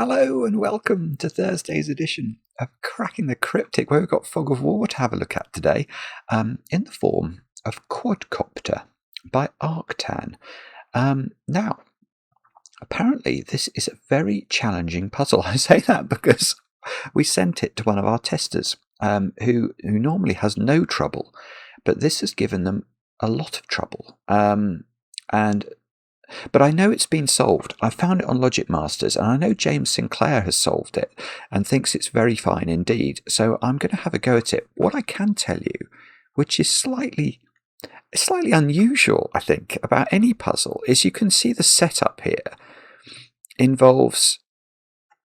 Hello and welcome to Thursday's edition of Cracking the Cryptic, where we've got Fog of War to have a look at today, in the form of Quadcopter by Arctan. Now, apparently this is a very challenging puzzle. I say that because we sent it to one of our testers, who normally has no trouble, but this has given them a lot of trouble. But I know it's been solved. I found it on Logic Masters, and I know James Sinclair has solved it and thinks it's very fine indeed. So I'm going to have a go at it. What I can tell you, which is slightly unusual, I think, about any puzzle, is you can see the setup here involves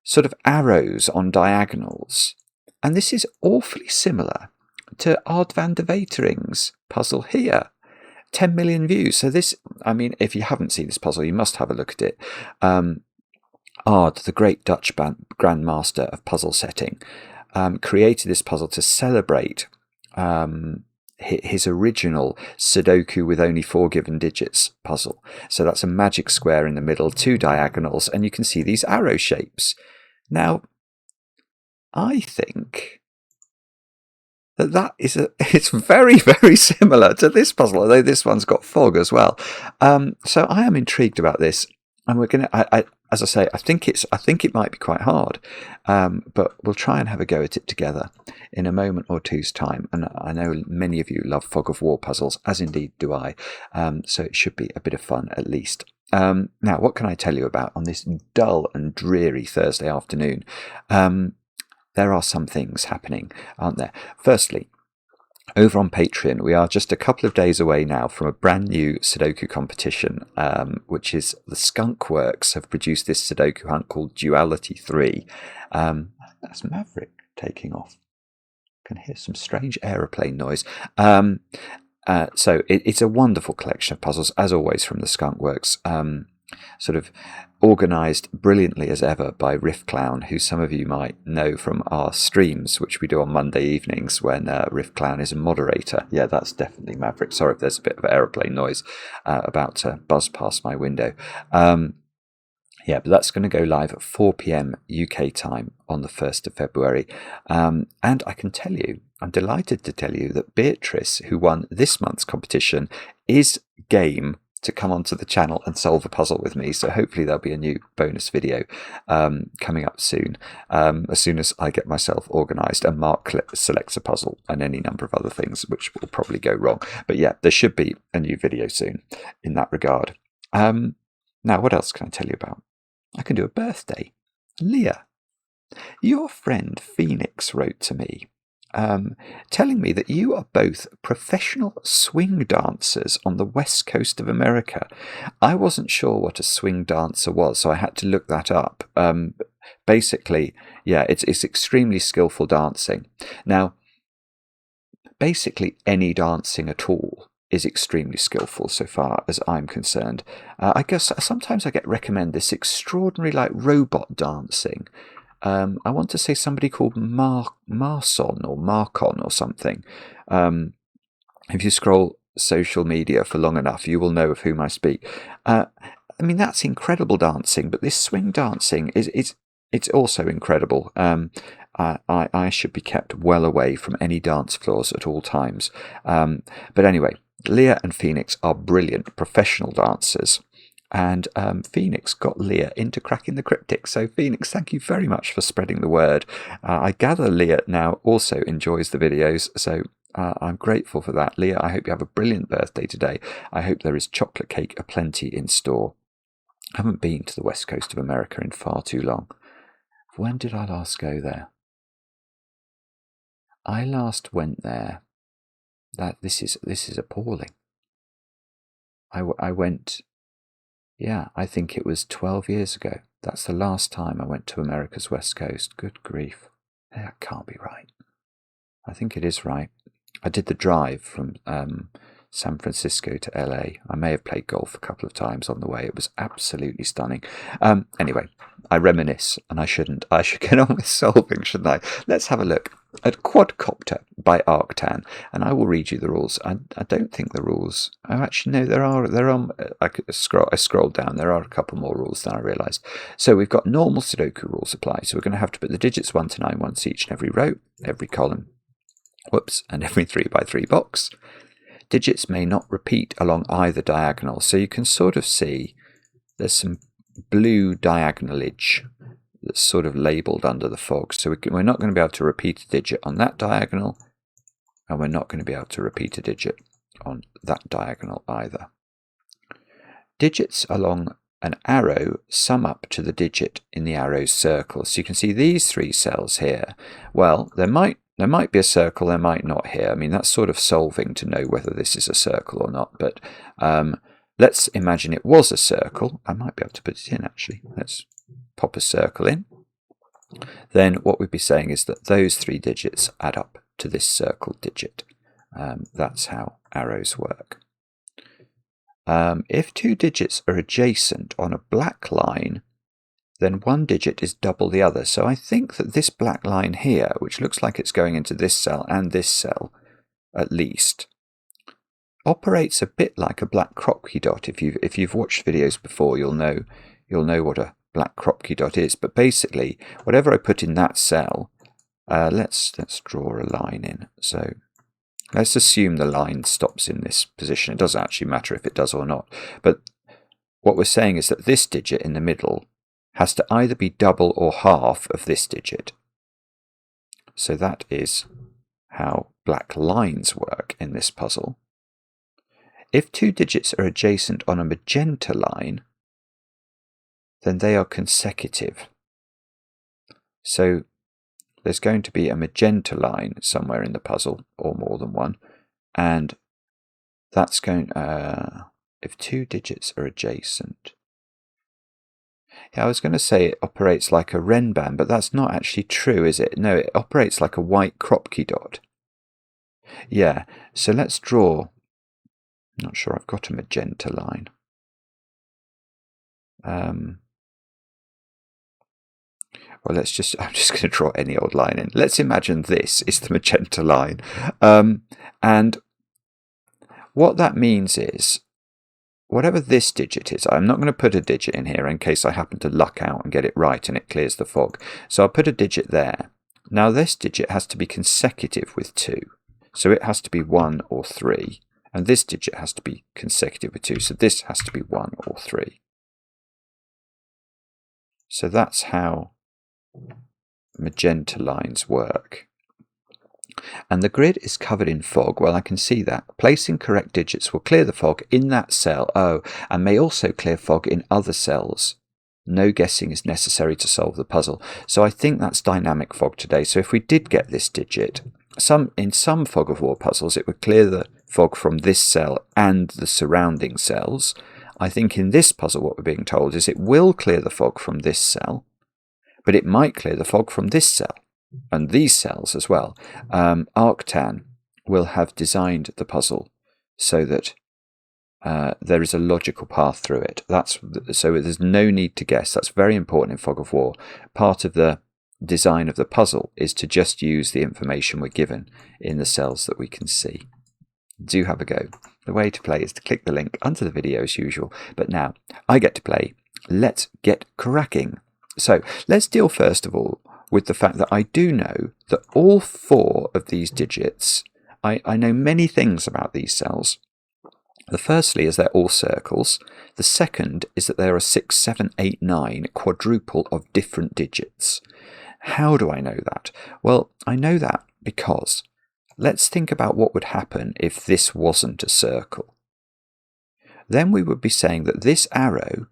sort of arrows on diagonals. And this is awfully similar to Ard van der Wetering's puzzle here. 10 million views. So this, I mean, if you haven't seen this puzzle, you must have a look at it. Ard, the great Dutch grandmaster of puzzle setting, created this puzzle to celebrate his original Sudoku with only 4 given digits puzzle. So that's a magic square in the middle, 2 diagonals, and you can see these arrow shapes. Now, I think it's very, very similar to this puzzle, although this one's got fog as well. So I am intrigued about this, and we're going to, as I say, I think it might be quite hard, but we'll try and have a go at it together in a moment or two's time. And I know many of you love Fog of War puzzles, as indeed do I. So it should be a bit of fun at least. Now, what can I tell you about on this dull and dreary Thursday afternoon? There are some things happening, aren't there? Firstly, over on Patreon, we are just a couple of days away now from a brand new Sudoku competition, which is the Skunk Works have produced this Sudoku hunt called Duality 3. That's Maverick taking off. I can hear some strange aeroplane noise. So it's a wonderful collection of puzzles, as always, from the Skunk Works. Sort of organised brilliantly as ever by Riff Clown, who some of you might know from our streams, which we do on Monday evenings when Riff Clown is a moderator. Yeah, that's definitely Maverick. Sorry if there's a bit of aeroplane noise about to buzz past my window. Yeah, but that's going to go live at 4 p.m. UK time on the 1st of February. And I can tell you, I'm delighted to tell you that Beatrice, who won this month's competition, is game to come onto the channel and solve a puzzle with me. So hopefully there'll be a new bonus video coming up soon, as soon as I get myself organised and Mark selects a puzzle and any number of other things which will probably go wrong. But yeah, there should be a new video soon in that regard. Now, what else can I tell you about? I can do a birthday. Leah, your friend Phoenix wrote to me, telling me that you are both professional swing dancers on the west coast of America. I wasn't sure what a swing dancer was, so I had to look that up. Basically, yeah, it's extremely skillful dancing. Now, basically any dancing at all is extremely skillful so far as I'm concerned. I guess sometimes I get recommended this extraordinary robot dancing. I want to say somebody called Marson or Marcon or something. If you scroll social media for long enough, you will know of whom I speak. I mean, that's incredible dancing, but this swing dancing it's also incredible. I should be kept well away from any dance floors at all times. But anyway, Leah and Phoenix are brilliant professional dancers. And Phoenix got Leah into Cracking the Cryptic. So Phoenix, thank you very much for spreading the word. I gather Leah now also enjoys the videos, so I'm grateful for that. Leah, I hope you have a brilliant birthday today. I hope there is chocolate cake aplenty in store. I haven't been to the west coast of America in far too long. When did I last go there? I last went there. This is appalling. I went. Yeah, I think it was 12 years ago. That's the last time I went to America's west coast. Good grief. That can't be right. I think it is right. I did the drive from San Francisco to LA. I may have played golf a couple of times on the way. It was absolutely stunning. Anyway, I reminisce, and I shouldn't. I should get on with solving, shouldn't I? Let's have a look. at Quadcopter by Arctan, and I will read you the rules. I don't think the rules. Oh, actually, no, there are. I scrolled down. There are a couple more rules than I realised. So we've got normal Sudoku rules apply. So we're going to have to put the digits 1 to 9 once each in every row, every column. Whoops, and every 3 by 3 box. Digits may not repeat along either diagonal. So you can sort of see there's some blue diagonalage that's sort of labelled under the fog. So we're not going to be able to repeat a digit on that diagonal, and we're not going to be able to repeat a digit on that diagonal either. Digits along an arrow sum up to the digit in the arrow's circle. So you can see these 3 cells here. Well, there might be a circle, there might not here. I mean, that's sort of solving to know whether this is a circle or not, but let's imagine it was a circle. I might be able to put it in, actually. Let's pop a circle in. Then what we'd be saying is that those 3 digits add up to this circle digit. That's how arrows work. If 2 digits are adjacent on a black line, then 1 digit is double the other. So I think that this black line here, which looks like it's going into this cell and this cell at least, operates a bit like a black Kropki dot. If you've watched videos before, you'll know what a black Kropki dot is. But basically, whatever I put in that cell, let's draw a line in. So let's assume the line stops in this position. It doesn't actually matter if it does or not. But what we're saying is that this digit in the middle has to either be double or half of this digit. So that is how black lines work in this puzzle. If 2 digits are adjacent on a magenta line, then they are consecutive. So there's going to be a magenta line somewhere in the puzzle, or more than one, and that's going, if 2 digits are adjacent. Yeah, I was going to say it operates like a Renban, but that's not actually true, is it? No, it operates like a white Kropki dot. Yeah, so let's draw. I'm not sure I've got a magenta line. Well, I'm just going to draw any old line in. Let's imagine this is the magenta line. And what that means is, whatever this digit is, I'm not going to put a digit in here in case I happen to luck out and get it right and it clears the fog. So I'll put a digit there. Now this digit has to be consecutive with 2. So it has to be 1 or 3. And this digit has to be consecutive with 2. So this has to be 1 or 3. So that's how magenta lines work. And the grid is covered in fog. Well, I can see that. Placing correct digits will clear the fog in that cell, and may also clear fog in other cells. No guessing is necessary to solve the puzzle. So I think that's dynamic fog today. So if we did get this digit, in some fog of war puzzles, it would clear the fog from this cell and the surrounding cells. I think in this puzzle what we're being told is it will clear the fog from this cell, but it might clear the fog from this cell and these cells as well. Arctan will have designed the puzzle so that there is a logical path through it. So there's no need to guess. That's very important in fog of war. Part of the design of the puzzle is to just use the information we're given in the cells that we can see. Do have a go. The way to play is to click the link under the video as usual, but now I get to play. Let's get cracking. So let's deal first of all with the fact that I do know that all 4 of these digits, I know many things about these cells. The firstly is they're all circles. The second is that there are 6, 7, 8, 9 quadruple of different digits. How do I know that? Well, I know that because let's think about what would happen if this wasn't a circle. Then we would be saying that this arrow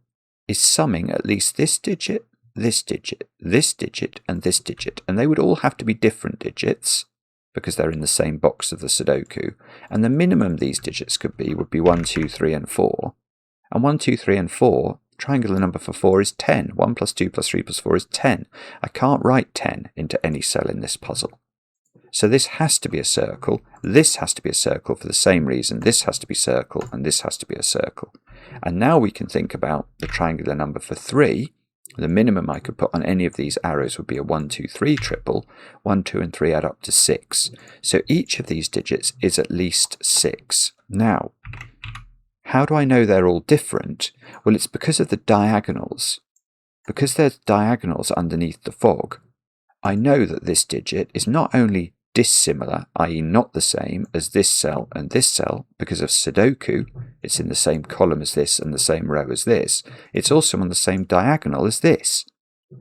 is summing at least this digit, this digit, this digit, and this digit. And they would all have to be different digits because they're in the same box of the Sudoku. And the minimum these digits would be 1, 2, 3, and 4. And 1, 2, 3, and 4, triangular number for 4 is 10. 1 plus 2 plus 3 plus 4 is 10. I can't write 10 into any cell in this puzzle. So this has to be a circle, this has to be a circle for the same reason, this has to be a circle, and this has to be a circle. And now we can think about the triangular number for 3, The minimum I could put on any of these arrows would be a 1, 2, 3 triple. 1, 2 and 3 add up to 6. So each of these digits is at least 6. Now, how do I know they're all different? Well, it's because of the diagonals. Because there's diagonals underneath the fog, I know that this digit is not only dissimilar, i.e. not the same as this cell and this cell, because of Sudoku, it's in the same column as this and the same row as this, it's also on the same diagonal as this.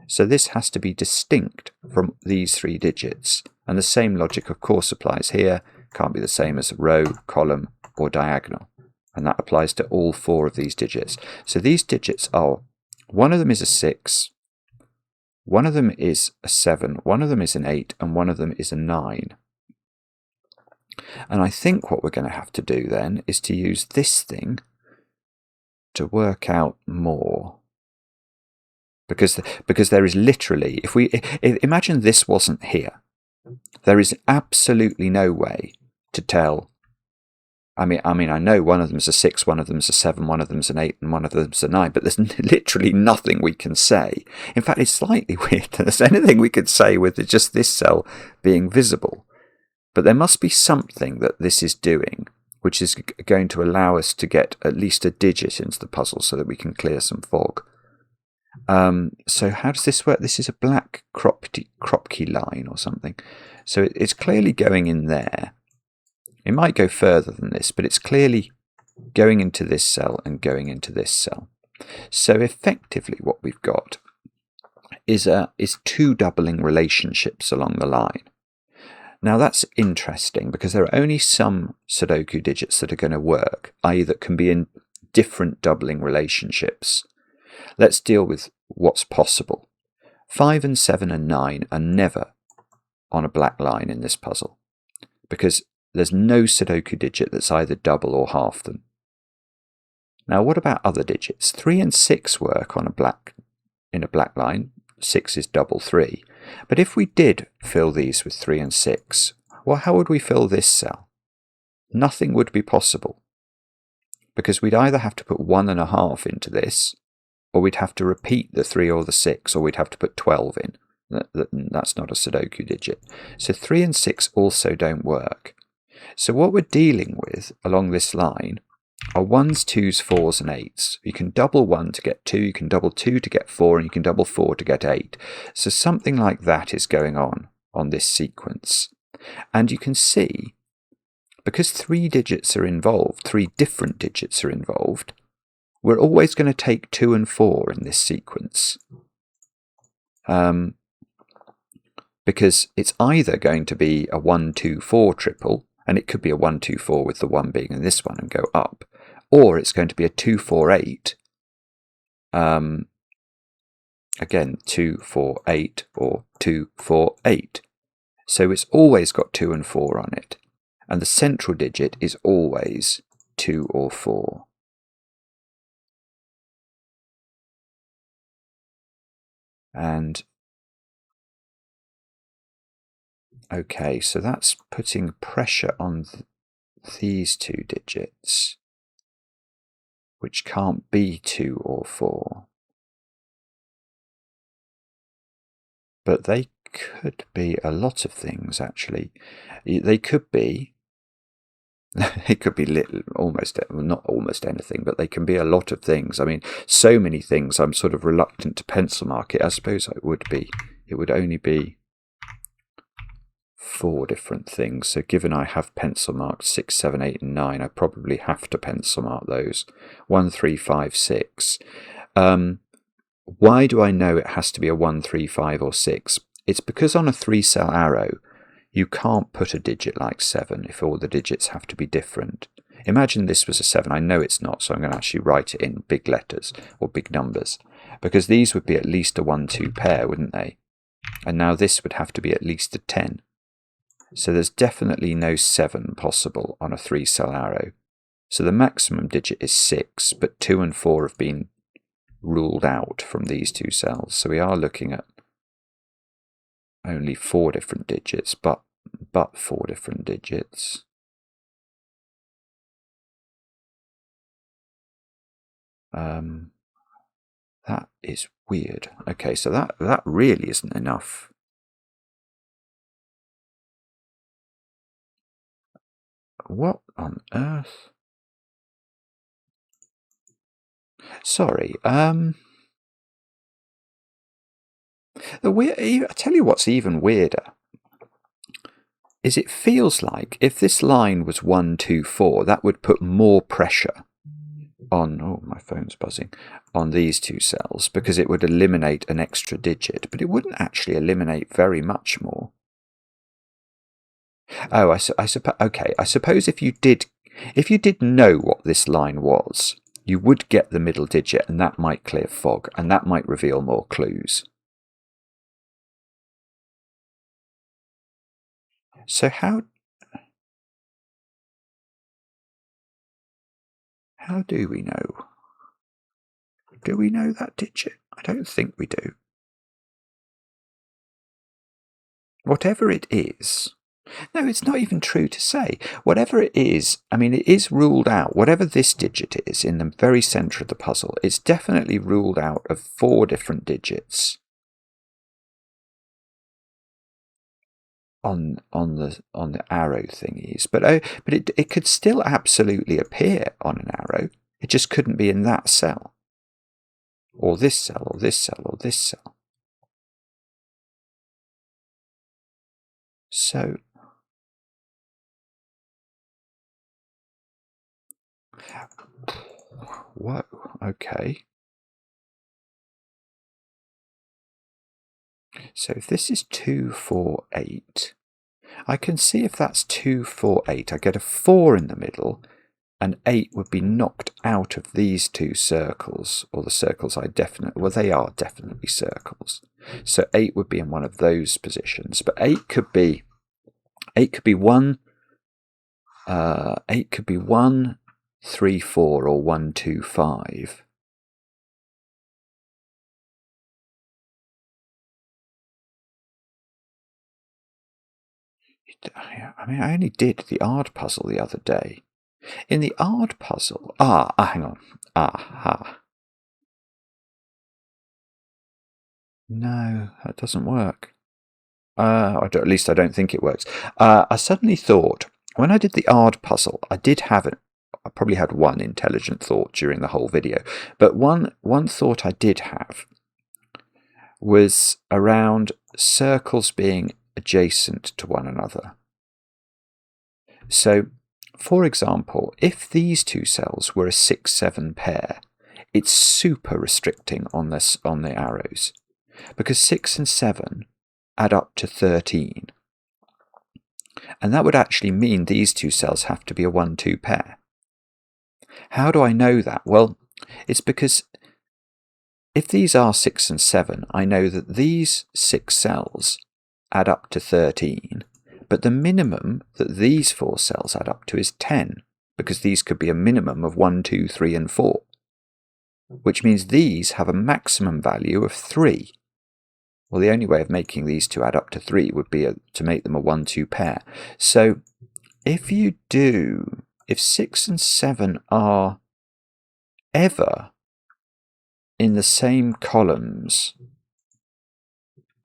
So this has to be distinct from these 3 digits. And the same logic, of course, applies here. Can't be the same as a row, column, or diagonal. And that applies to all 4 of these digits. So these digits are, one of them is a 6, one of them is a 7, one of them is an 8, and one of them is a 9. And I think what we're going to have to do then is to use this thing to work out more. Because there is literally, if imagine this wasn't here, there is absolutely no way to tell. I mean, I know one of them's a 6, one of them's a 7, one of them's an 8, and one of them's a 9, but there's literally nothing we can say. In fact, it's slightly weird that there's anything we could say with just this cell being visible. But there must be something that this is doing, which is going to allow us to get at least a digit into the puzzle so that we can clear some fog. So how does this work? This is a black Kropke line or something. So it's clearly going in there. It might go further than this, but it's clearly going into this cell and going into this cell. So effectively what we've got is 2 doubling relationships along the line. Now that's interesting because there are only some Sudoku digits that are going to work, i.e. that can be in different doubling relationships. Let's deal with what's possible. 5 and 7 and 9 are never on a black line in this puzzle because there's no Sudoku digit that's either double or half them. Now what about other digits? 3 and 6 work on in a black line. 6 is double 3. But if we did fill these with 3 and 6, well, how would we fill this cell? Nothing would be possible because we'd either have to put 1.5 into this, or we'd have to repeat the 3 or the 6, or we'd have to put 12 in. That's not a Sudoku digit. So 3 and 6 also don't work. So what we're dealing with along this line are 1s, 2s, 4s and 8s. You can double 1 to get 2, you can double 2 to get 4, and you can double 4 to get 8. So something like that is going on this sequence. And you can see, because 3 digits are involved, 3 different digits are involved, we're always going to take 2 and 4 in this sequence. Because it's either going to be a 1, 2, 4 triple, and it could be a 1, 2, 4 with the 1 being in this one and go up, or it's going to be a 2, 4, 8. Again, 2, 4, 8, or 2, 4, 8. So it's always got 2 and 4 on it, and the central digit is always 2 or 4. And okay, so that's putting pressure on these 2 digits, which can't be 2 or 4. But they could be a lot of things, actually. They could be almost, well, not almost anything, but they can be a lot of things. I mean, so many things I'm sort of reluctant to pencil mark it. I suppose it would only be 4 different things. So given I have pencil marked 6, 7, 8 and 9, I probably have to pencil mark those. 1, 3, 5, 6. Why do I know it has to be a 1, 3, 5 or 6? It's because on a 3-cell arrow you can't put a digit like 7 if all the digits have to be different. Imagine this was a 7. I know it's not, so I'm going to actually write it in big letters or big numbers, because these would be at least a 1, 2 pair, wouldn't they? And now this would have to be at least a 10. So there's definitely no 7 possible on a 3-cell arrow. So the maximum digit is 6, but 2 and 4 have been ruled out from these 2 cells. So we are looking at only 4 different digits, but 4 different digits. That is Weird. Okay, so that really isn't enough. What on earth? Sorry. I tell you what's even weirder is it feels like if this line was 1, 2, 4, that would put more pressure on, oh, my phone's buzzing, on these two cells, because it would eliminate an extra digit, but it wouldn't actually eliminate very much more. Oh, I suppose. Okay, I suppose if you did know what this line was, you would get the middle digit, and that might clear fog, and that might reveal more clues. So how do we know? Do we know that digit? I don't think we do. Whatever it is, no, it's not even true to say. Whatever it is, I mean, it is ruled out. Whatever this digit is in the very centre of the puzzle, it's definitely ruled out of 4 different digits on the arrow thingies. But it could still absolutely appear on an arrow. It just couldn't be in that cell, or this cell, or this cell, or this cell. So. Whoa, okay. So if this is 2, 4, 8, I can see if that's 2, 4, 8, I get a 4 in the middle, and 8 would be knocked out of these 2 circles, or the circles well, they are definitely circles. So 8 would be in one of those positions, but 8 could be 1, 8 could be 1, 3, 4, or 1, 2, 5. I mean, I only did the odd puzzle the other day. In the odd puzzle, hang on. Aha. No, that doesn't work. At least I don't think it works. I suddenly thought, when I did the odd puzzle, I probably had one intelligent thought during the whole video, but one thought I did have was around circles being adjacent to one another. So, for example, if these 2 cells were a 6, 7 pair, it's super restricting on the arrows, because 6 and 7 add up to 13. And that would actually mean these 2 cells have to be a 1, 2 pair. How do I know that? Well, it's because if these are 6 and 7, I know that these 6 cells add up to 13, but the minimum that these 4 cells add up to is 10, because these could be a minimum of 1, 2, 3, and 4, which means these have a maximum value of 3. Well, the only way of making these 2 add up to 3 would be to make them a 1, 2 pair. So if 6 and 7 are ever in the same columns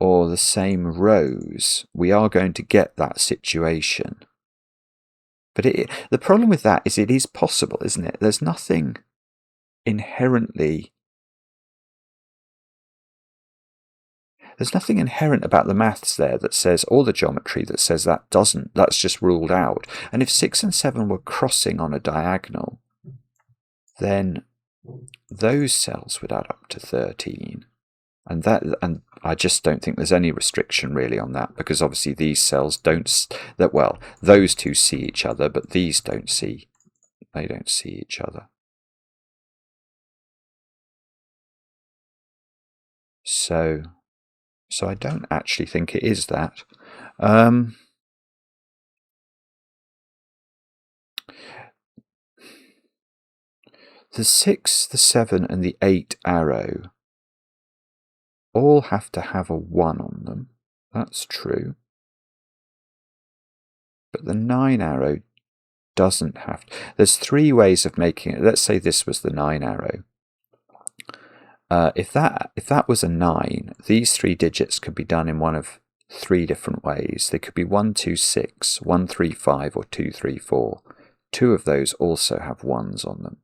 or the same rows, we are going to get that situation. But the problem with that is it is possible, isn't it? There's nothing inherent about the maths there that says, or the geometry that says that's just ruled out. And if 6 and 7 were crossing on a diagonal, then those cells would add up to 13. And I just don't think there's any restriction really on that, because obviously these cells those 2 see each other, but these don't see each other. So I don't actually think it is that. The 6, the 7, and the 8 arrow all have to have a 1 on them. That's true. But the 9 arrow doesn't have to. There's 3 ways of making it. Let's say this was the 9 arrow. if that was a 9, these 3 digits could be done in one of 3 different ways. They could be 1, 2, 6, 1, 3, 5, or 2, 3, 4. 2 of those also have 1s on them.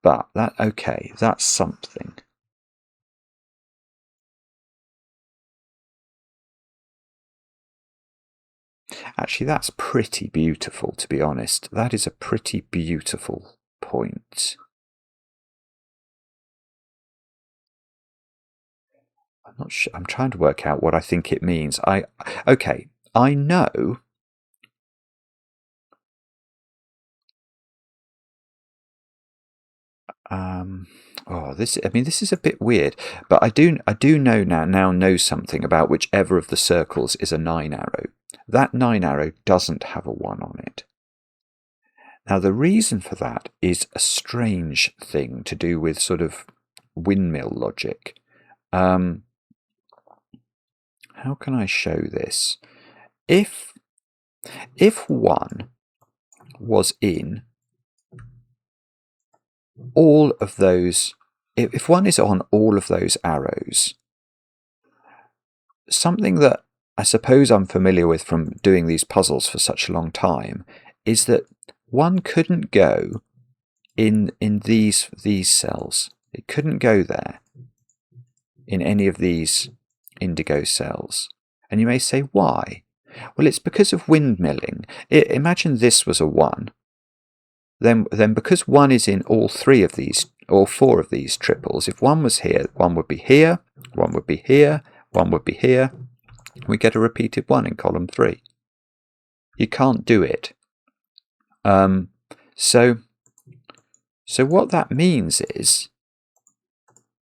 But okay, that's something. Actually, that's pretty beautiful, to be honest. That is a pretty beautiful point. I'm not sure. I'm trying to work out what I think it means. Okay, I know. This is a bit weird, but I do know now know something about whichever of the circles is a 9 arrow. That 9 arrow doesn't have a 1 on it. Now, the reason for that is a strange thing to do with sort of windmill logic. How can I show this? If 1 was in all of those, if 1 is on all of those arrows, something that I suppose I'm familiar with from doing these puzzles for such a long time is that 1 couldn't go in these cells. It couldn't go there in any of these indigo cells. And you may say, why? Well, it's because of windmilling. Imagine this was a 1. Then because 1 is in all 3 of these, or 4 of these triples, if 1 was here, 1 would be here, 1 would be here, 1 would be here. We get a repeated 1 in column 3. You can't do it. So what that means is,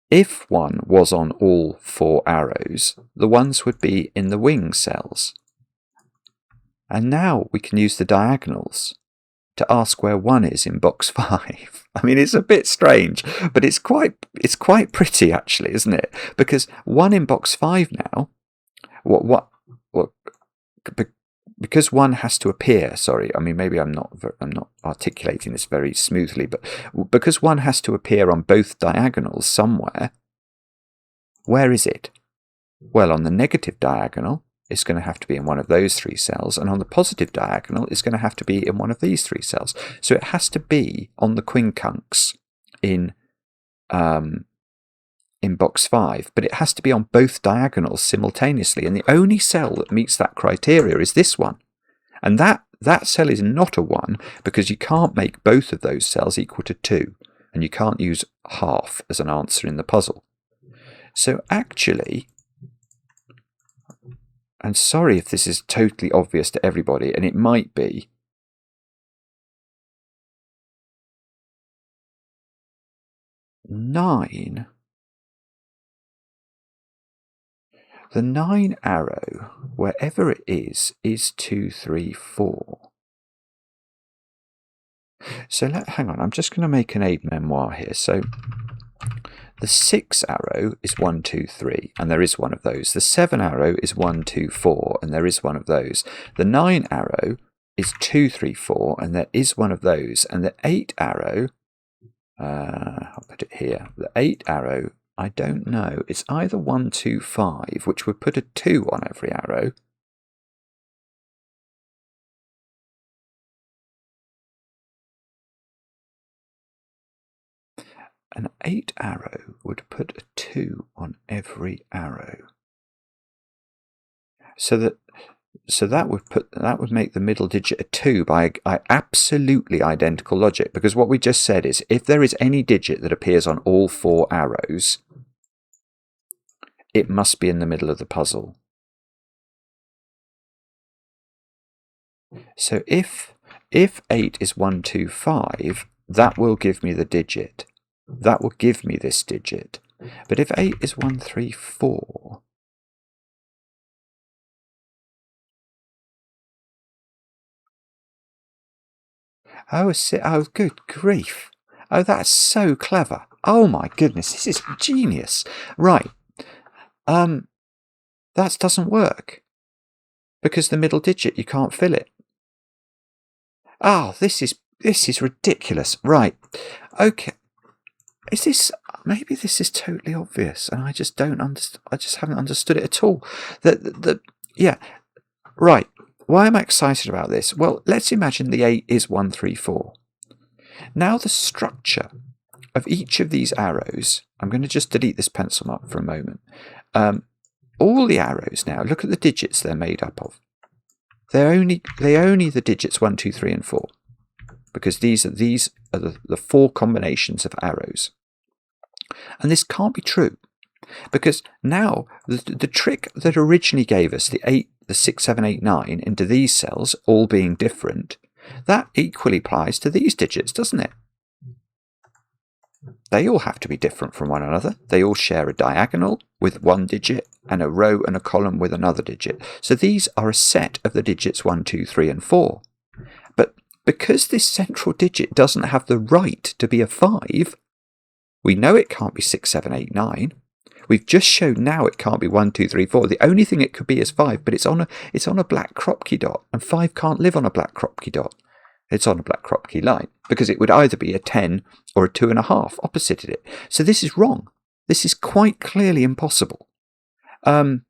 if 1 was on all 4 arrows, the 1s would be in the wing cells. And now we can use the diagonals to ask where 1 is in box 5. I mean, it's a bit strange, but it's quite pretty actually, isn't it? Because 1 in box 5 now, because 1 has to appear. Sorry, I mean maybe I'm not articulating this very smoothly, but because 1 has to appear on both diagonals somewhere, where is it? Well, on the negative diagonal, it's going to have to be in one of those 3 cells, and on the positive diagonal, it's going to have to be in one of these 3 cells. So it has to be on the quincunx in box 5, but it has to be on both diagonals simultaneously, and the only cell that meets that criteria is this one. And that cell is not a 1 because you can't make both of those cells equal to 2, and you can't use half as an answer in the puzzle. So actually, and sorry if this is totally obvious to everybody, and it might be, the 9 arrow, wherever it is 2, 3, 4. So hang on, I'm just going to make an aide-memoire here. So the 6 arrow is 1, 2, 3, and there is one of those. The 7 arrow is 1, 2, 4, and there is one of those. The 9 arrow is 2, 3, 4, and there is one of those. And the 8 arrow, I'll put it here. The 8 arrow, I don't know. It's either 1, 2, 5, which would put a 2 on every arrow. An 8 arrow would put a 2 on every arrow. So that would make the middle digit a 2 by absolutely identical logic, because what we just said is if there is any digit that appears on all 4 arrows, it must be in the middle of the puzzle. So if 8 is 1, 2, 5, that will give me the digit. That will give me this digit. But if 8 is 1, 3, 4... Oh, good grief. Oh, that's so clever. Oh my goodness, this is genius. Right. That doesn't work. Because the middle digit, you can't fill it. Oh, this is ridiculous. Right. Okay. Is this, maybe this is totally obvious and I just don't understand, I just haven't understood it at all. Yeah, right. Why am I excited about this? Well, let's imagine the 8 is 1, 3, 4. Now the structure of each of these arrows, I'm going to just delete this pencil mark for a moment. All the arrows now, look at the digits they're made up of. They're only the digits 1, 2, 3, and 4. Because these are the 4 combinations of arrows. And this can't be true. Because now the trick that originally gave us the 8, the 6, 7, 8, 9 into these cells all being different, that equally applies to these digits, doesn't it? They all have to be different from one another. They all share a diagonal with one digit and a row and a column with another digit. So these are a set of the digits 1, 2, 3, and 4. But because this central digit doesn't have the right to be a 5, we know it can't be 6, 7, 8, 9. We've just shown now it can't be 1, 2, 3, 4. The only thing it could be is 5, but it's on a black Kropki dot, and 5 can't live on a black Kropki dot. It's on a black Kropki line, because it would either be a 10 or a 2.5 opposite it. So this is wrong. This is quite clearly impossible. And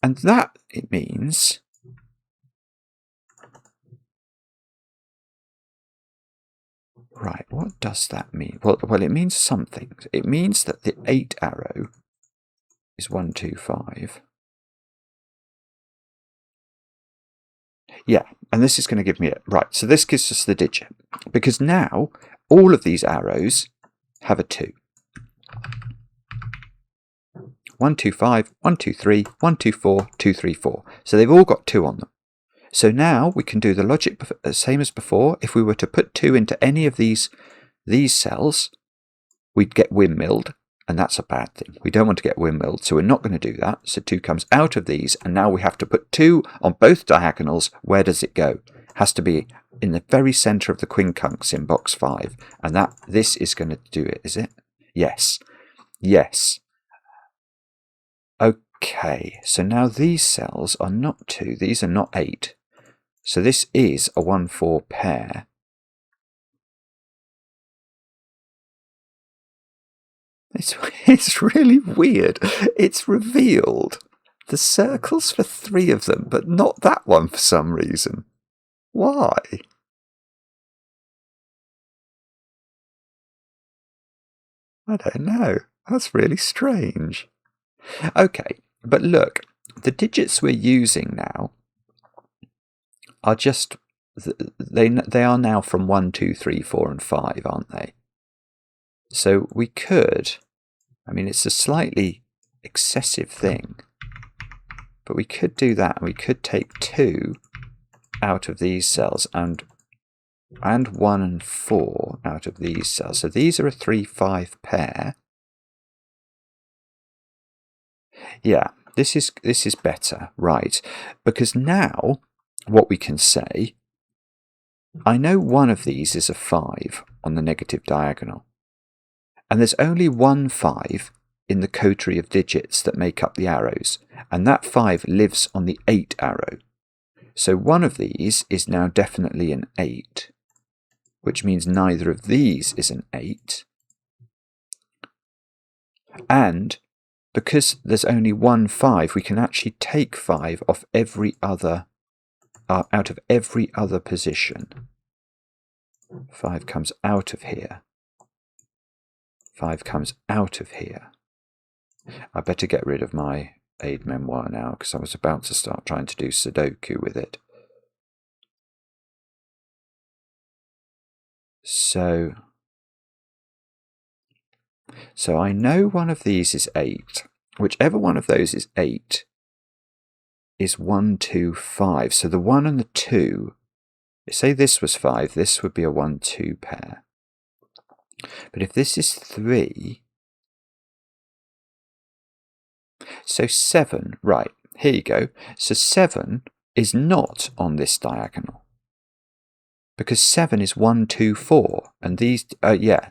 that, it means... Right, what does that mean? Well, it means something. It means that the 8 arrow is 1, 2, 5. Yeah, and this is going to give me it. Right, so this gives us the digit. Because now, all of these arrows have a 2. 1, 2, 5, 1, 2, 3, 1, 2, 4, 2, 3, 4. So they've all got 2 on them. So now we can do the logic the same as before. If we were to put 2 into any of these cells, we'd get windmilled, and that's a bad thing. We don't want to get windmilled, so we're not going to do that. So 2 comes out of these, and now we have to put 2 on both diagonals. Where does it go? It has to be in the very centre of the quincunx in box 5, and this is going to do it, is it? Yes. Yes. Okay, so now these cells are not 2, these are not 8. So this is a 1-4 pair. It's really weird. It's revealed the circles for 3 of them, but not that one for some reason. Why? I don't know. That's really strange. Okay, but look, the digits we're using now are just, they are now from 1, 2, 3, 4, and 5, aren't they? So we could, I mean, it's a slightly excessive thing, but we could do that. We could take 2 out of these cells and 1 and 4 out of these cells. So these are a 3-5 pair. Yeah, this is better, right? Because now what we can say, I know one of these is a 5 on the negative diagonal. And there's only one 5 in the coterie of digits that make up the arrows, and that 5 lives on the 8 arrow. So one of these is now definitely an 8, which means neither of these is an 8. And because there's only one 5, we can actually take 5 off every other, out of every other position. 5 comes out of here. 5 comes out of here. I better get rid of my aid memoir now, because I was about to start trying to do Sudoku with it. So I know one of these is 8. Whichever one of those is 8 is 1, 2, 5. So the 1 and the 2, say this was 5, this would be a 1, 2 pair. But if this is 3, so 7, right, here you go. So 7 is not on this diagonal, Because 7 is 1, 2, 4, and these,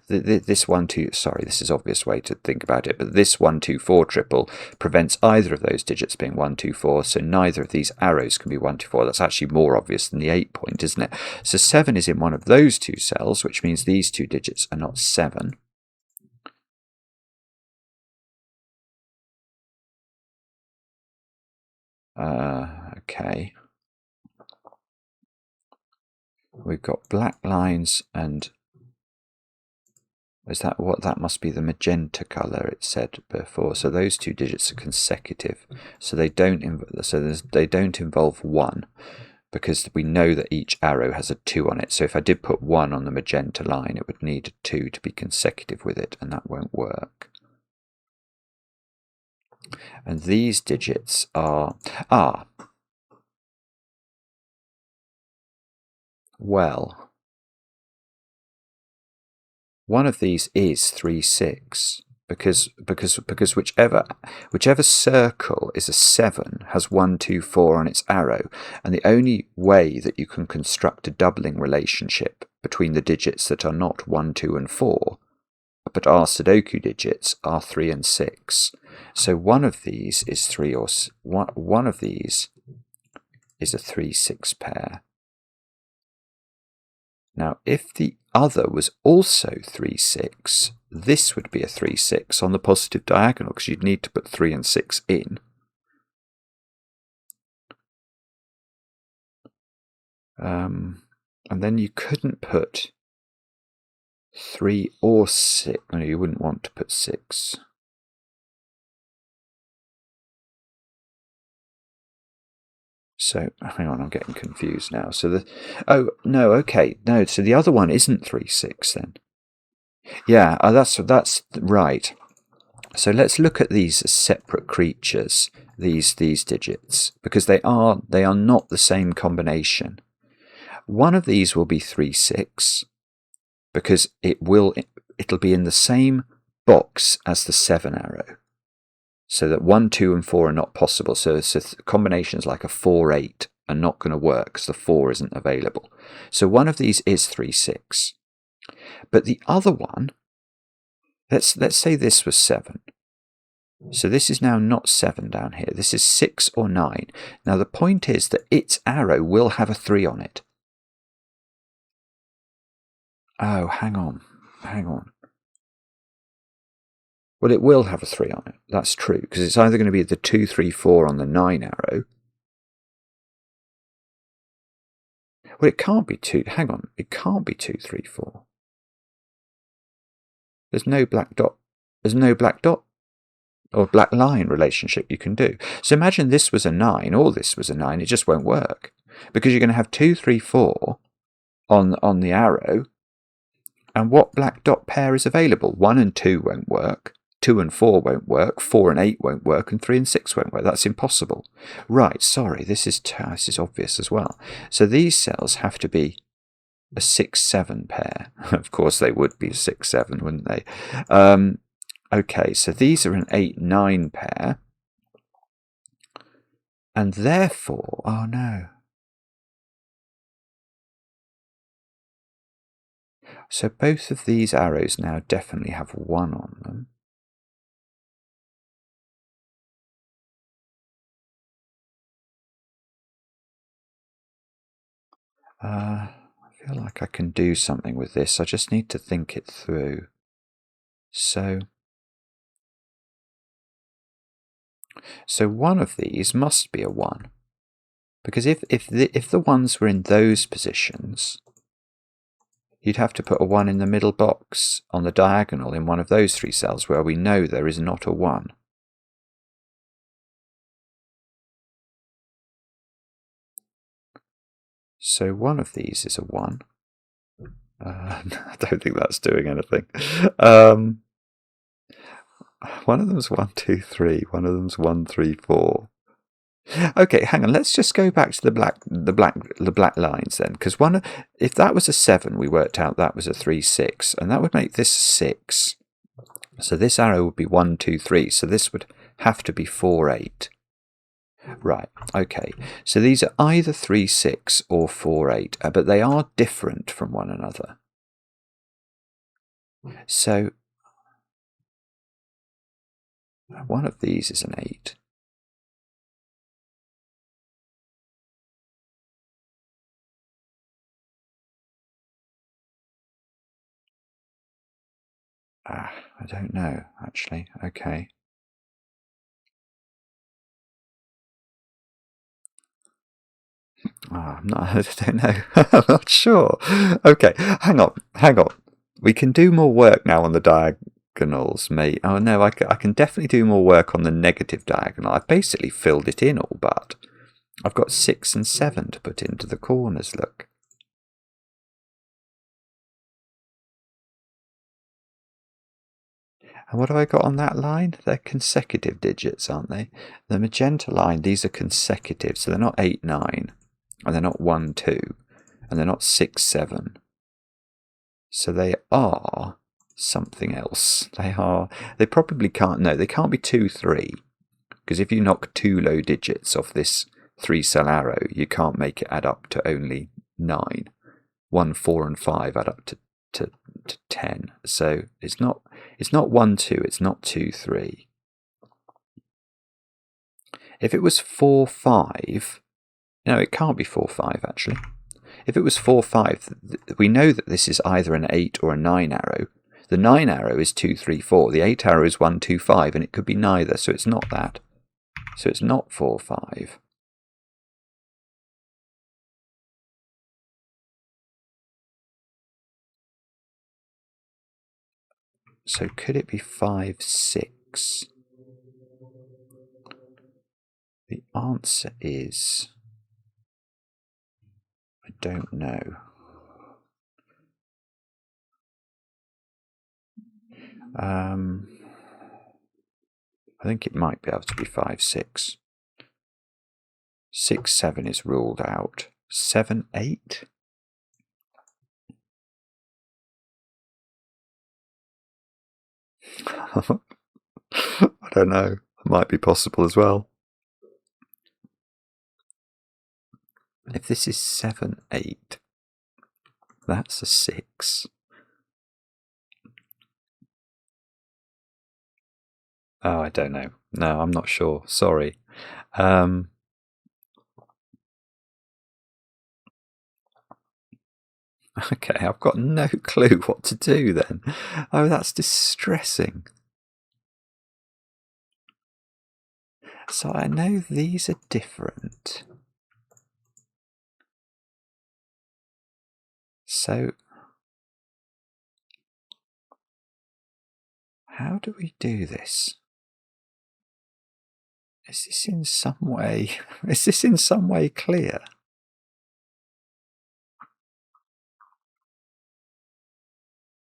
this 1, 2, sorry, this is an obvious way to think about it, but this 1, 2, 4 triple prevents either of those digits being 1, 2, 4, so neither of these arrows can be 1, 2, 4. That's actually more obvious than the 8 point, isn't it? So 7 is in one of those two cells, which means these two digits are not 7. Okay. We've got black lines, and is that what that must be? The magenta color, it said before. So those two digits are consecutive, so they don't involve 1, because we know that each arrow has a 2 on it. So if I did put 1 on the magenta line, it would need a 2 to be consecutive with it, and that won't work. And these digits are well, one of these is 3, 6, because whichever circle is a 7 has 1, 2, 4 on its arrow, and the only way that you can construct a doubling relationship between the digits that are not 1, 2, and 4, but are Sudoku digits, are 3 and 6. So one of these is 3, or one of these is a 3, 6 pair. Now, if the other was also 3, 6, this would be a 3, 6 on the positive diagonal, because you'd need to put 3 and 6 in. And then you couldn't put 3 or 6. No, you wouldn't want to put 6. So, hang on, I'm getting confused now. So so the other one isn't 3, 6 then. Yeah, that's right. So let's look at these as separate creatures, these digits, because they are not the same combination. One of these will be 3, 6, because it'll be in the same box as the 7 arrow. So that 1, 2, and 4 are not possible. So combinations like a 4, 8 are not going to work because the 4 isn't available. So one of these is 3, 6. But the other one, let's say this was 7. So this is now not 7 down here. This is 6 or 9. Now the point is that its arrow will have a 3 on it. Oh, hang on. Well, it will have a 3 on it. That's true, because it's either going to be the 2, 3, 4 on the 9 arrow. Well, it can't be 2. Hang on. It can't be 2, 3, 4. There's no black dot. There's no black dot or black line relationship you can do. So imagine this was a 9 or this was a 9. It just won't work, because you're going to have 2, 3, 4 on the arrow. And what black dot pair is available? 1 and 2 won't work. 2 and 4 won't work, 4 and 8 won't work, and 3 and 6 won't work. That's impossible. Right, sorry, this is obvious as well. So these cells have to be a 6, 7 pair. Of course they would be 6, 7, wouldn't they? Okay, so these are an 8, 9 pair. And therefore, oh no. So both of these arrows now definitely have 1 on them. I feel like I can do something with this. I just need to think it through. So one of these must be a 1. Because if the ones were in those positions, you'd have to put a 1 in the middle box on the diagonal in one of those 3 cells where we know there is not a 1. So one of these is a 1. I don't think that's doing anything. One of them's 1, 2, 3. One of them's 1, 3, 4. Okay, hang on. Let's just go back to the black lines then, because if that was a 7, we worked out that was a 3, 6, and that would make this 6. So this arrow would be 1, 2, 3. So this would have to be 4, 8. Right, okay. So these are either 3, 6 or 4, 8, but they are different from one another. So one of these is an 8. I don't know, actually. Okay. I don't know. I'm not sure. Okay, hang on. We can do more work now on the diagonals, mate. Oh no, I can definitely do more work on the negative diagonal. I've basically filled it in all but. I've got 6 and 7 to put into the corners, look. And what have I got on that line? They're consecutive digits, aren't they? The magenta line, these are consecutive, so they're not 8, 9, and they're not 1, 2, and they're not 6, 7. So they are something else. They probably can't, no, they can't be 2, 3, because if you knock 2 low digits off this 3-cell arrow, you can't make it add up to only 9. 1, 4, and 5 add up to 10. So it's not 1, 2, it's not 2, 3. If it was 4, 5, no, it can't be 4, 5 actually. If it was 4, 5, we know that this is either an 8 or a 9 arrow. The 9 arrow is 2, 3, 4. The 8 arrow is 1, 2, 5, and it could be neither, so it's not that. So it's not 4, 5. So could it be 5, 6? The answer is, I don't know. I think it might be able to be 5, 6. 6, 7 is ruled out. 7, 8? I don't know. It might be possible as well. If this is 7, 8, that's a 6. Oh, I don't know. No, I'm not sure. Sorry. Okay, I've got no clue what to do then. Oh, that's distressing. So I know these are different. So how do we do this? Is this in some way clear?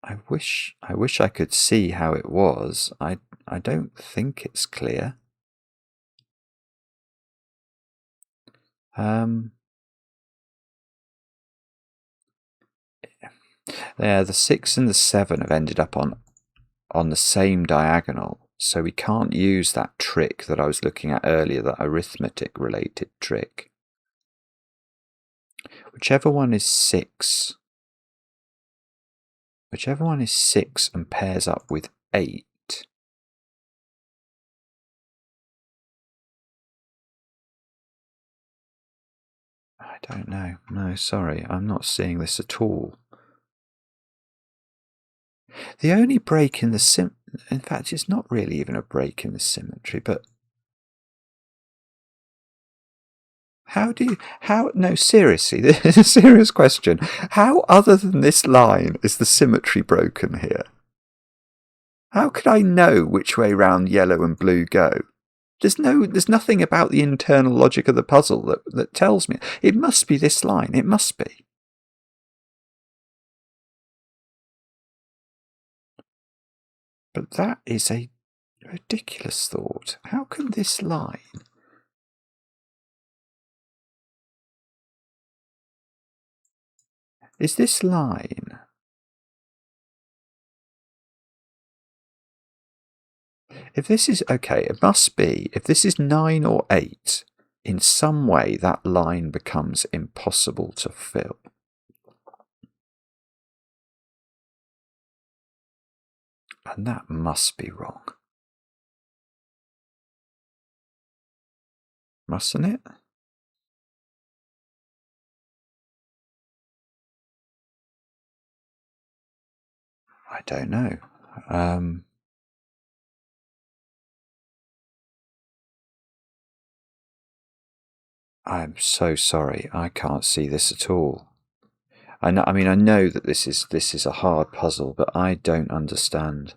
I wish I could see how it was. I don't think it's clear. Yeah, the 6 and the 7 have ended up on the same diagonal, so we can't use that trick that I was looking at earlier, that arithmetic related trick. Whichever one is 6 and pairs up with 8, I don't know. No, sorry, I'm not seeing this at all. The only break in the in fact, it's not really even a break in the symmetry, but no, seriously, this is a serious question. How, other than this line, is the symmetry broken here? How could I know which way round yellow and blue go? There's nothing about the internal logic of the puzzle that tells me. It must be this line. It must be. But that is a ridiculous thought. How can this line... Is this line... If this is... Okay, it must be... If this is 9 or 8, in some way that line becomes impossible to fill. And that must be wrong. Mustn't it? I don't know. I'm so sorry. I can't see this at all. I know that this is a hard puzzle, but I don't understand.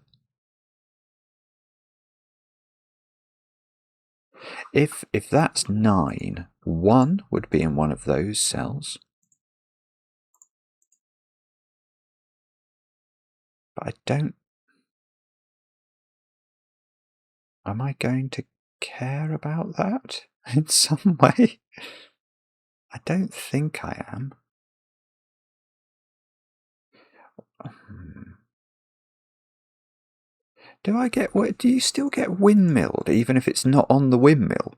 If that's 9, 1 would be in one of those cells. But I don't... Am I going to care about that in some way? I don't think I am. Do you still get windmilled even if it's not on the windmill?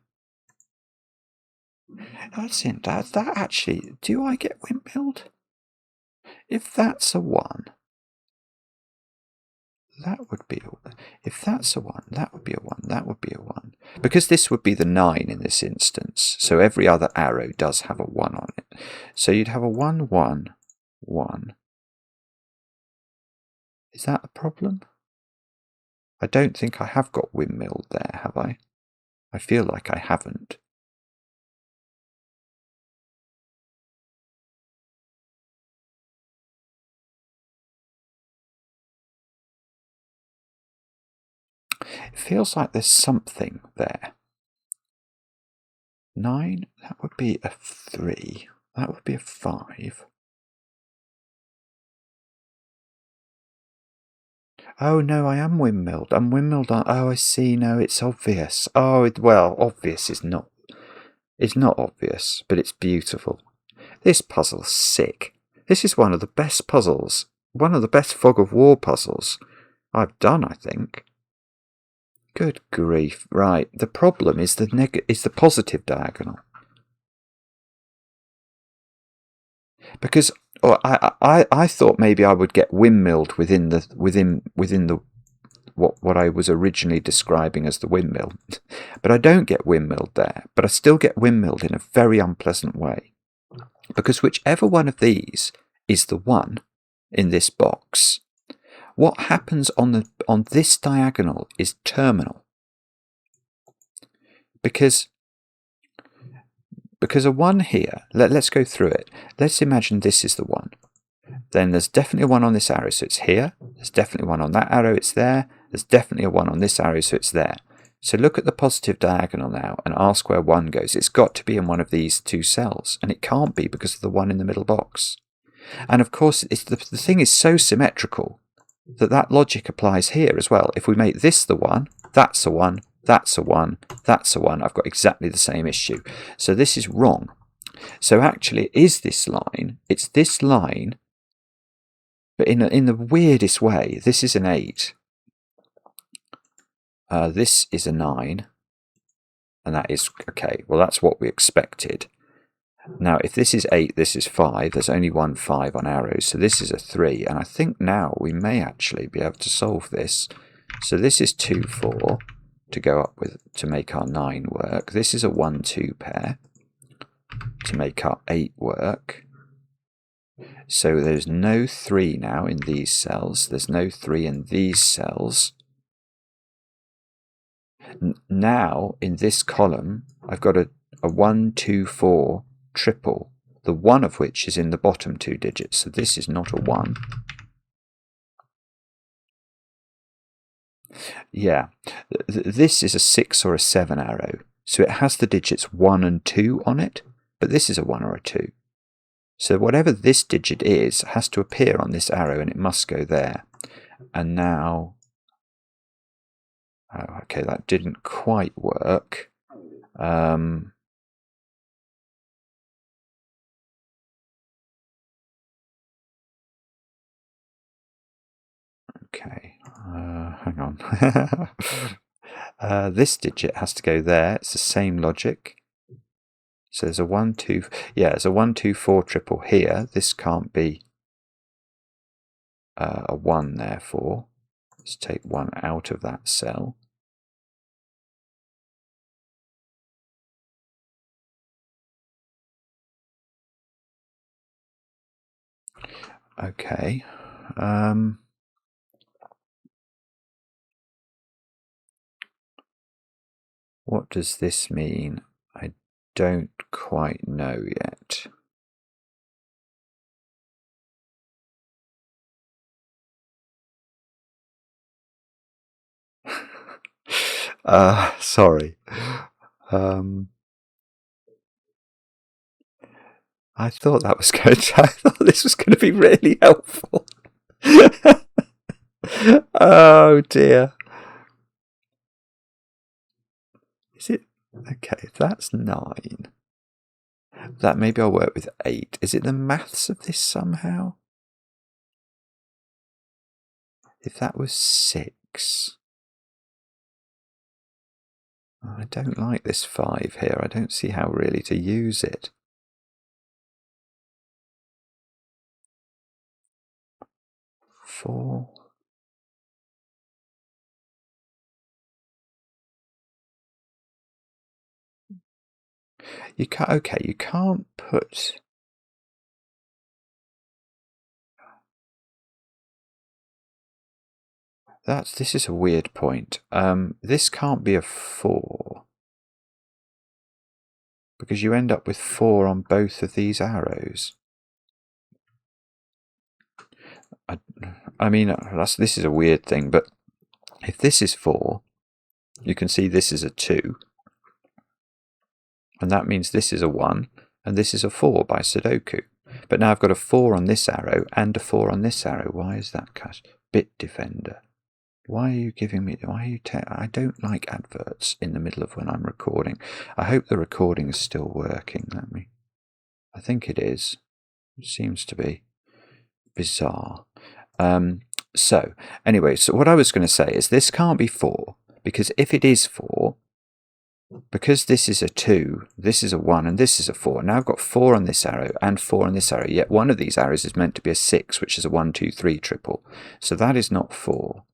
That's it. That actually, do I get windmilled? If that's a 1, that would be a... If that's a 1, that would be a 1, that would be a 1. Because this would be the 9 in this instance, so every other arrow does have a 1 on it. So you'd have a 1, 1, 1. Is that a problem? I don't think I have got windmilled there, have I? I feel like I haven't. It feels like there's something there. 9, that would be a 3. That would be a 5. Oh no, I am windmilled. I'm windmilled on... Oh, I see. No, it's obvious. Oh, well, obvious is not... It's not obvious, but it's beautiful. This puzzle's sick. This is one of the best puzzles. One of the best fog of war puzzles I've done, I think. Good grief. Right, the problem is the positive diagonal. Because I thought maybe I would get windmilled within the what I was originally describing as the windmill. But I don't get windmilled there, but I still get windmilled in a very unpleasant way. Because whichever one of these is the 1 in this box, what happens on this diagonal is terminal. Because a 1 here, let's go through it. Let's imagine this is the 1. Then there's definitely a 1 on this arrow, so it's here. There's definitely 1 on that arrow, it's there. There's definitely a 1 on this arrow, so it's there. So look at the positive diagonal now and ask where 1 goes. It's got to be in one of these 2 cells, and it can't be because of the 1 in the middle box. And of course, the thing is so symmetrical that logic applies here as well. If we make this the 1, that's a 1, that's a 1, that's a 1, I've got exactly the same issue. So this is wrong. So actually it is this line. It's this line, but in the weirdest way. This is an 8. This is a 9. And that is, okay, well that's what we expected. Now if this is 8, this is 5. There's only one 5 on arrows, so this is a 3. And I think now we may actually be able to solve this. So this is 2, 4 to go up with to make our 9 work. This is a 1, 2 pair to make our 8 work. So there's no 3 now in these cells. There's no 3 in these cells. Now in this column I've got a 1, 2, 4 triple, the 1 of which is in the bottom 2 digits. So this is not a 1. Yeah, this is a 6 or a 7 arrow. So it has the digits 1 and 2 on it, but this is a 1 or a 2. So whatever this digit is has to appear on this arrow and it must go there. And now... Oh, okay, that didn't quite work. Okay, hang on. This digit has to go there. It's the same logic. So there's a 1, 2, yeah, there's a 1, 2, 4 triple here. This can't be a 1, therefore. Let's take 1 out of that cell. Okay. What does this mean? I don't quite know yet. Sorry. I thought that was going to, I thought this was going to be really helpful. Oh dear. Is it? Okay, that's 9. That maybe I'll work with 8. Is it the maths of this somehow? If that was 6. I don't like this 5 here. I don't see how really to use it. 4. You can't. Okay, you can't put. This is a weird point. This can't be a 4 because you end up with 4 on both of these arrows. I mean, this is a weird thing, but if this is 4, you can see this is a 2, and that means this is a 1, and this is a 4 by Sudoku. But now I've got a 4 on this arrow and a 4 on this arrow. Why is that cut? Bit defender. Why are you giving me? Why are you? I don't like adverts in the middle of when I'm recording. I hope the recording is still working. I think it is. It seems to be bizarre. So anyway, so what I was going to say is this can't be 4 because if it is 4, because this is a 2, this is a 1, and this is a 4. Now I've got 4 on this arrow and 4 on this arrow. Yet one of these arrows is meant to be a 6, which is a 1, 2, 3 triple. So that is not 4.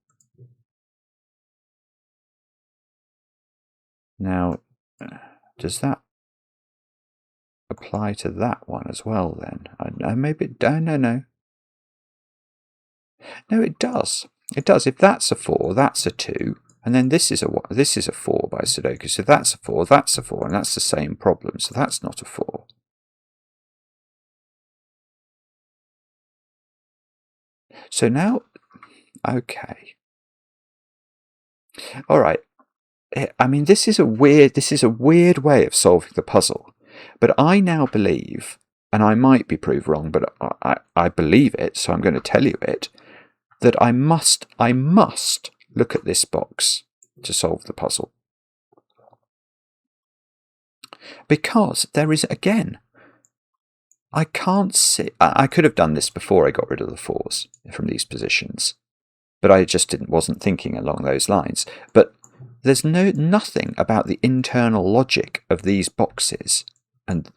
Now, does that apply to that one as well then? Maybe it does. No, it does. It does. If that's a 4, that's a 2, and then this is a 4 by Sudoku. So that's a 4, that's a 4, and that's the same problem. So that's not a 4. So now, okay, all right. I mean, this is a weird way of solving the puzzle, but I now believe, and I might be proved wrong, but I believe it, so I'm going to tell you it, that I must look at this box to solve the puzzle. Because there is, again, I can't see, I could have done this before I got rid of the 4s from these positions, but I just wasn't thinking along those lines. But there's nothing about the internal logic of these boxes and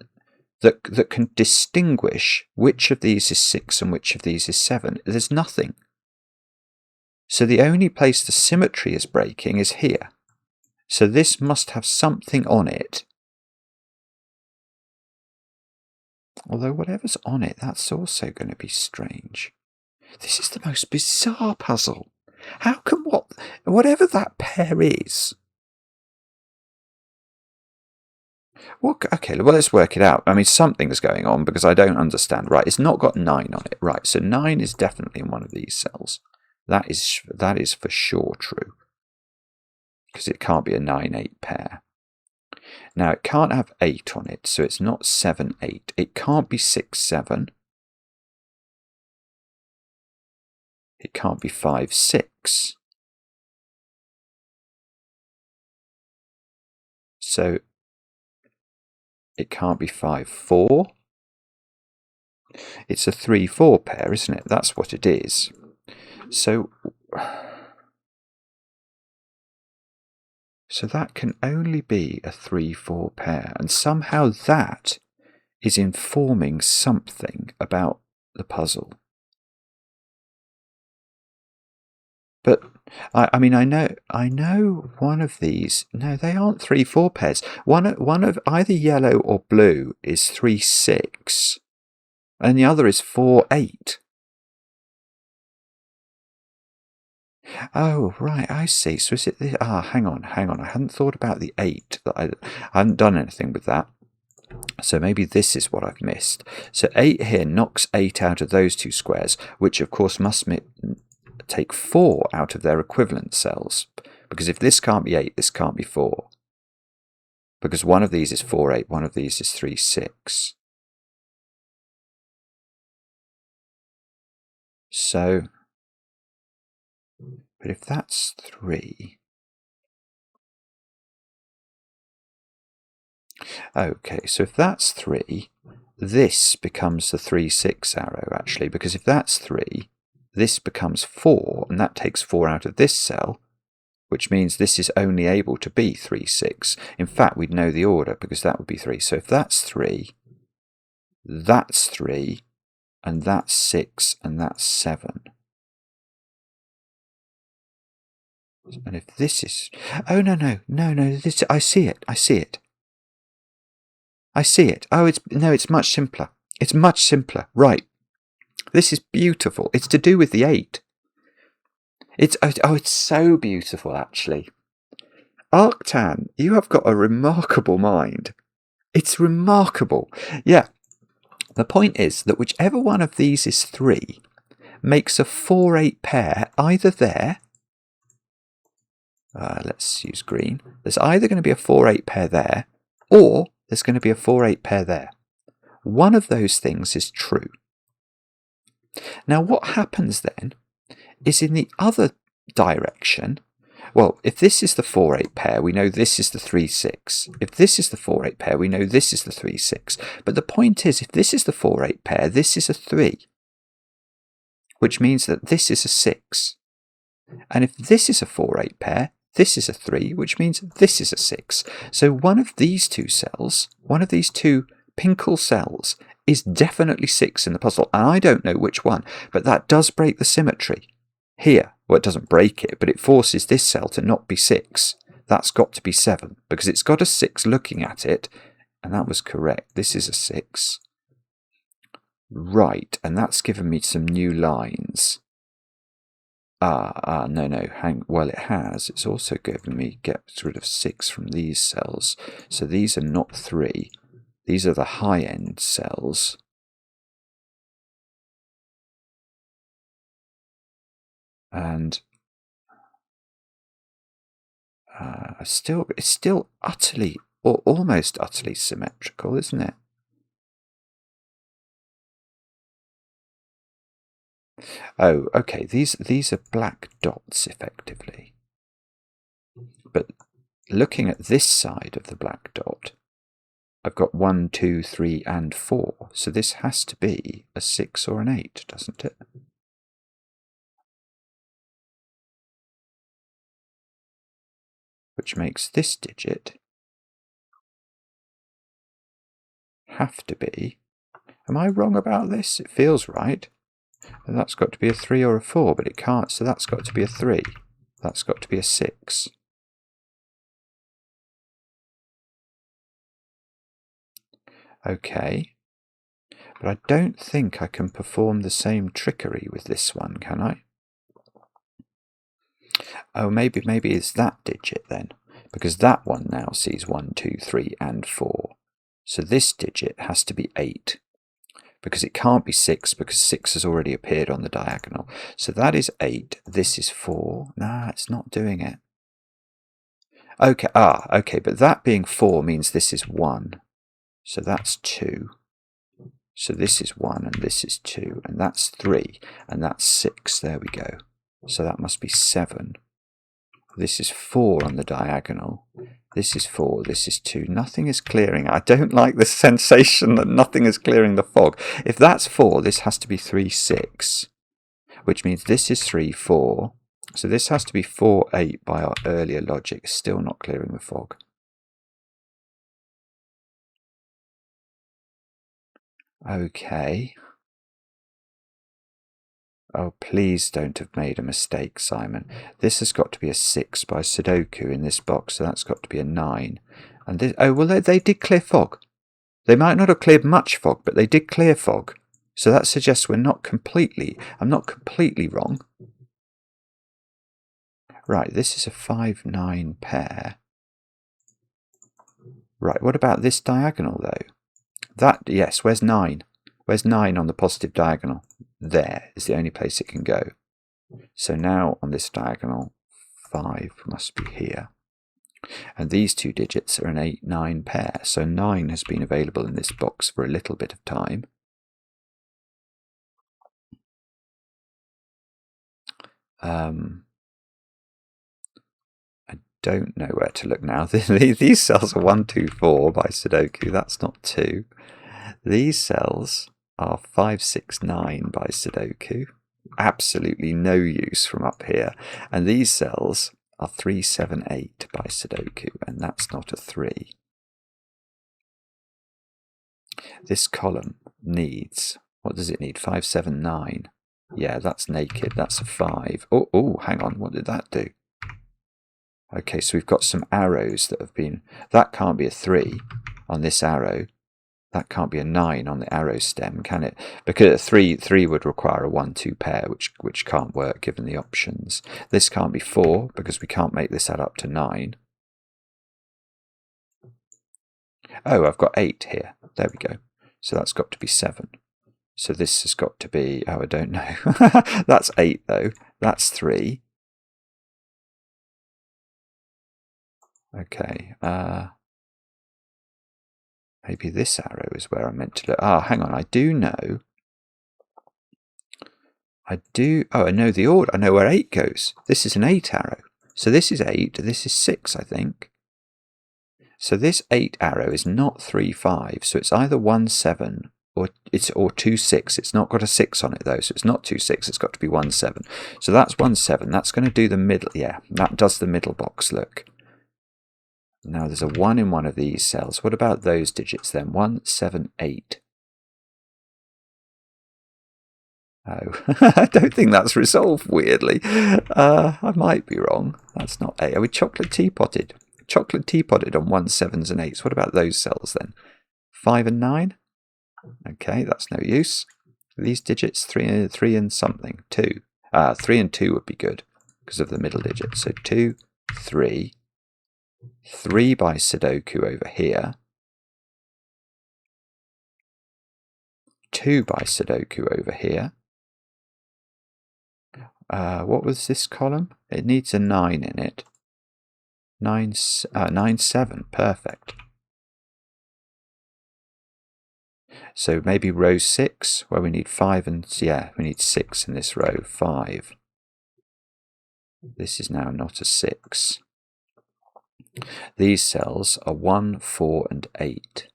that can distinguish which of these is 6 and which of these is 7. There's nothing. So the only place the symmetry is breaking is here. So this must have something on it. Although whatever's on it, that's also going to be strange. This is the most bizarre puzzle. How can whatever that pair is? Okay, well, let's work it out. I mean, something's going on because I don't understand. Right, it's not got 9 on it. Right, so 9 is definitely in one of these cells. That is for sure true. Because it can't be a 9-8 pair. Now, it can't have 8 on it, so it's not 7-8. It can't be 6-7. It can't be 5-6. So it can't be 5-4. It's a 3-4 pair, isn't it? That's what it is. So So that can only be a 3-4 pair, and somehow that is informing something about the puzzle. But I mean, I know one of these. No, they aren't 3-4 pairs. One of either yellow or blue is 3-6, and the other is 4-8. Oh, right, I see. So is it the... hang on. I hadn't thought about the 8. I hadn't done anything with that. So maybe this is what I've missed. So 8 here knocks 8 out of those two squares, which of course must take 4 out of their equivalent cells. Because if this can't be 8, this can't be 4. Because one of these is 4-8, one of these is 3-6. So... but if that's 3... okay, so if that's 3, this becomes the 3-6 arrow, actually, because if that's 3, this becomes 4, and that takes 4 out of this cell, which means this is only able to be 3-6. In fact, we'd know the order, because that would be 3. So if that's 3, that's 3, and that's 6, and that's 7. And if this is... oh, no, this, I see it. Oh, it's much simpler. It's much simpler. Right. This is beautiful. It's to do with the 8. It's so beautiful, actually. Arctan, you have got a remarkable mind. It's remarkable. Yeah. The point is that whichever one of these is 3 makes a 4-8 pair either there... let's use green. There's either going to be a 4-8 pair there, or there's going to be a 4-8 pair there. One of those things is true. Now what happens then is in the other direction, well, if this is the 4-8 pair, we know this is the 3-6. If this is the 4-8 pair, we know this is the 3-6. But the point is, if this is the 4-8 pair, this is a 3, which means that this is a 6. And if this is a 4-8 pair, this is a 3, which means this is a 6. So one of these two cells, one of these two Pinkel cells, is definitely 6 in the puzzle. And I don't know which one, but that does break the symmetry. Here, well, it doesn't break it, but it forces this cell to not be 6. That's got to be 7, because it's got a 6 looking at it, and that was correct. This is a 6. Right, and that's given me some new lines. No, well, it has. It's also given me gets rid of 6 from these cells. So these are not 3. These are the high-end cells. And it's still utterly, or almost utterly symmetrical, isn't it? Oh, okay, these are black dots, effectively. But looking at this side of the black dot, I've got 1, 2, 3, and 4. So this has to be a 6 or an 8, doesn't it? Which makes this digit have to be... am I wrong about this? It feels right. And that's got to be a 3 or a 4, but it can't, so that's got to be a 3. That's got to be a 6. Okay. But I don't think I can perform the same trickery with this one, can I? Oh, maybe it's that digit then, because that one now sees 1, 2, 3, and 4. So this digit has to be 8. Because it can't be 6, because 6 has already appeared on the diagonal. So that is 8, this is 4. Nah, it's not doing it. Okay, okay, but that being 4 means this is 1. So that's 2. So this is 1, and this is 2, and that's 3, and that's 6. There we go. So that must be 7. This is 4 on the diagonal. This is 4, this is 2. Nothing is clearing. I don't like the sensation that nothing is clearing the fog. If that's 4, this has to be 3, 6. Which means this is 3, 4. So this has to be 4, 8 by our earlier logic. Still not clearing the fog. Okay. Oh, please don't have made a mistake, Simon. This has got to be a 6 by Sudoku in this box, so that's got to be a 9. And this, oh, well, they did clear fog. They might not have cleared much fog, but they did clear fog. So that suggests I'm not completely wrong. Right, this is a 5, 9 pair. Right, what about this diagonal, though? That, yes, where's 9? Where's 9 on the positive diagonal? There is the only place it can go. So now on this diagonal, 5 must be here. And these two digits are an 8, 9 pair. So 9 has been available in this box for a little bit of time. I don't know where to look now. These cells are 1, 2, 4 by Sudoku. That's not 2. These cells are 5, 6, 9 by Sudoku. Absolutely no use from up here. And these cells are 3, 7, 8 by Sudoku, and that's not a 3. This column needs, what does it need? 5, 7, 9. Yeah, that's naked. That's a 5. Oh, hang on. What did that do? Okay, so we've got some arrows that have been... That can't be a 3 on this arrow. That can't be a 9 on the arrow stem, can it? Because a 3 would require a 1, 2 pair, which can't work given the options. This can't be 4 because we can't make this add up to 9. Oh, I've got 8 here. There we go. So that's got to be 7. So this has got to be... Oh, I don't know. That's 8, though. That's 3. Okay. Maybe this arrow is where I'm meant to look. Ah, hang on. I do know. Oh, I know the order. I know where 8 goes. This is an 8 arrow. So this is 8. This is 6, I think. So this 8 arrow is not 3, 5. So it's either 1, 7 or 2, 6. It's not got a 6 on it, though. So it's not 2, 6. It's got to be 1, 7. So that's 1, 7. That's going to do the middle. Yeah, that does the middle box look. Now there's a 1 in one of these cells. What about those digits then? 1, 7, 8. Oh, I don't think that's resolved, weirdly. I might be wrong. That's not 8. Are we chocolate teapotted? Chocolate teapotted on 1, 7s and 8s. What about those cells then? 5 and 9? Okay, that's no use. These digits, 3 and something. 2. 3 and 2 would be good because of the middle digit. So 2, 3. 3 by Sudoku over here. 2 by Sudoku over here. What was this column? It needs a 9 in it. 9, 7. Perfect. So maybe row 6, where we need 5 and... Yeah, we need 6 in this row. 5. This is now not a 6. These cells are 1, 4 and 8.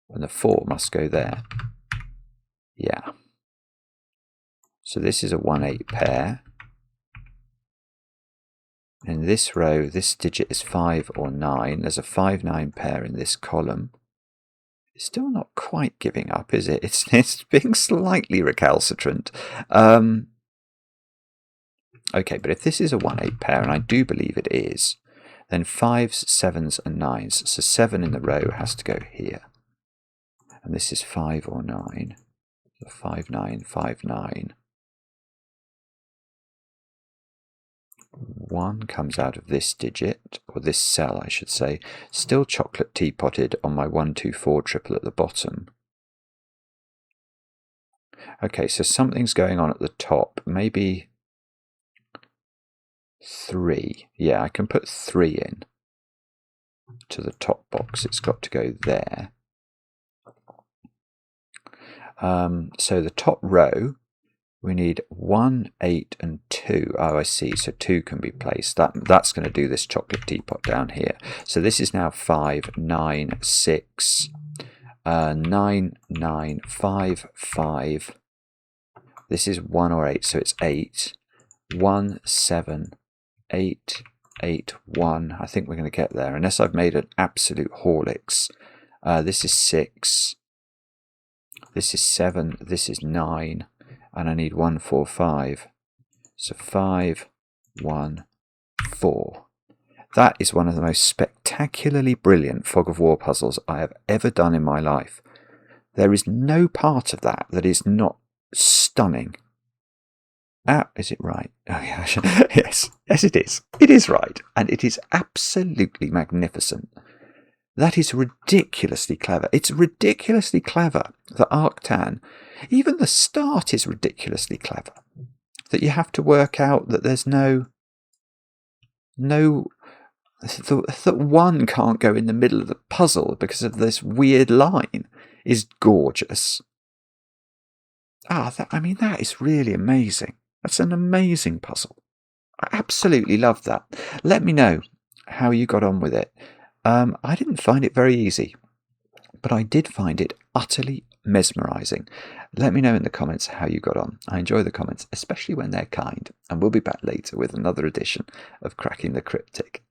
And the 4 must go there. Yeah. So this is a 1, 8 pair. In this row, this digit is 5 or 9. There's a 5, 9 pair in this column. It's still not quite giving up, is it? It's being slightly recalcitrant. Okay, but if this is a 1, 8 pair, and I do believe it is, then 5s, 7s and 9s. So 7 in the row has to go here. And this is 5 or 9. So 5, 9, 5, 9. 1 comes out of this digit, or this cell I should say, still chocolate teapotted on my 1, 2, 4 triple at the bottom. Okay, so something's going on at the top, maybe 3. Yeah, I can put 3 in to the top box. It's got to go there. So the top row, we need 1, 8 and 2. Oh, I see. So 2 can be placed. That's going to do this chocolate teapot down here. So this is now 5, 9, 6, 9, 9, 5, 5. This is 1 or 8, so it's 8. 17881. I think we're going to get there, unless I've made an absolute Horlicks. This is 6. This is 7. This is 9. And I need 145. So 5, 1, 4. That is one of the most spectacularly brilliant fog of war puzzles I have ever done in my life. There is no part of that that is not stunning. Is it right? Oh yeah, yes, it is. It is right, and it is absolutely magnificent. That is ridiculously clever. It's ridiculously clever that arctan, even the start is ridiculously clever. That you have to work out that there's that one can't go in the middle of the puzzle because of this weird line is gorgeous. That is really amazing. That's an amazing puzzle. I absolutely love that. Let me know how you got on with it. I didn't find it very easy, but I did find it utterly mesmerising. Let me know in the comments how you got on. I enjoy the comments, especially when they're kind, and we'll be back later with another edition of Cracking the Cryptic.